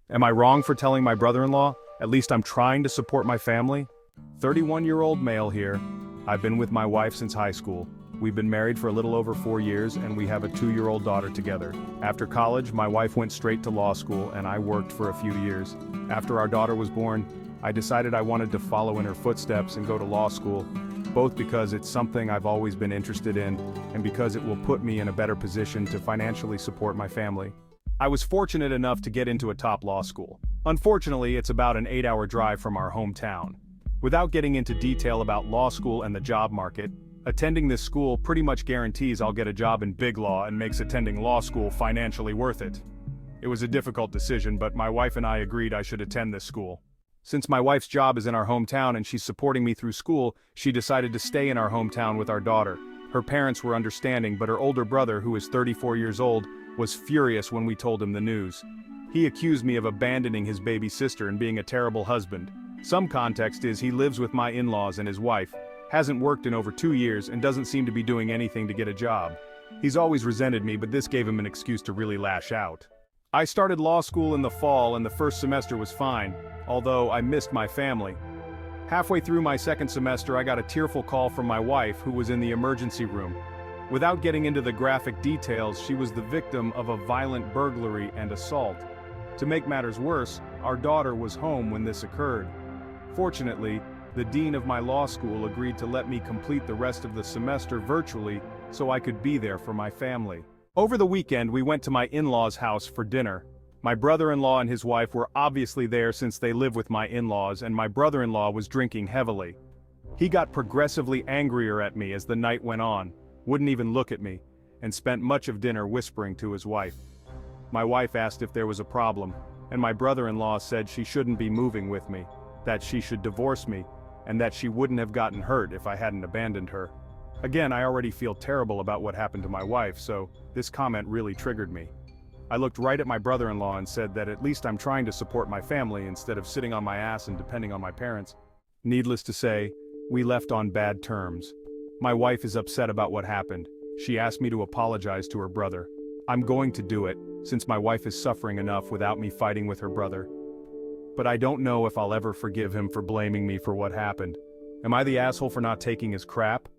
Am I wrong for telling my brother-in-law? At least I'm trying to support my family. 31-year-old male here. I've been with my wife since high school. We've been married for a little over 4 years and we have a 2-year-old daughter together. After college, my wife went straight to law school and I worked for a few years. After our daughter was born, I decided I wanted to follow in her footsteps and go to law school, both because it's something I've always been interested in and because it will put me in a better position to financially support my family. I was fortunate enough to get into a top law school. Unfortunately, it's about an 8-hour drive from our hometown. Without getting into detail about law school and the job market, attending this school pretty much guarantees I'll get a job in big law and makes attending law school financially worth it. It was a difficult decision, but my wife and I agreed I should attend this school. Since my wife's job is in our hometown and she's supporting me through school, she decided to stay in our hometown with our daughter. Her parents were understanding, but her older brother, who is 34 years old, was furious when we told him the news. He accused me of abandoning his baby sister and being a terrible husband. Some context is he lives with my in-laws and his wife, hasn't worked in over 2 years and doesn't seem to be doing anything to get a job. He's always resented me, but this gave him an excuse to really lash out. I started law school in the fall and the first semester was fine, although I missed my family. Halfway through my second semester, I got a tearful call from my wife, who was in the emergency room. Without getting into the graphic details, she was the victim of a violent burglary and assault. To make matters worse, our daughter was home when this occurred. Fortunately, the dean of my law school agreed to let me complete the rest of the semester virtually so I could be there for my family. Over the weekend, we went to my in-laws' house for dinner. My brother-in-law and his wife were obviously there since they live with my in-laws, and my brother-in-law was drinking heavily. He got progressively angrier at me as the night went on, wouldn't even look at me, and spent much of dinner whispering to his wife. My wife asked if there was a problem, and my brother-in-law said she shouldn't be moving with me, that she should divorce me, and that she wouldn't have gotten hurt if I hadn't abandoned her. Again, I already feel terrible about what happened to my wife, so this comment really triggered me. I looked right at my brother-in-law and said that at least I'm trying to support my family instead of sitting on my ass and depending on my parents. Needless to say, we left on bad terms. My wife is upset about what happened. She asked me to apologize to her brother. I'm going to do it, since my wife is suffering enough without me fighting with her brother. But I don't know if I'll ever forgive him for blaming me for what happened. Am I the asshole for not taking his crap?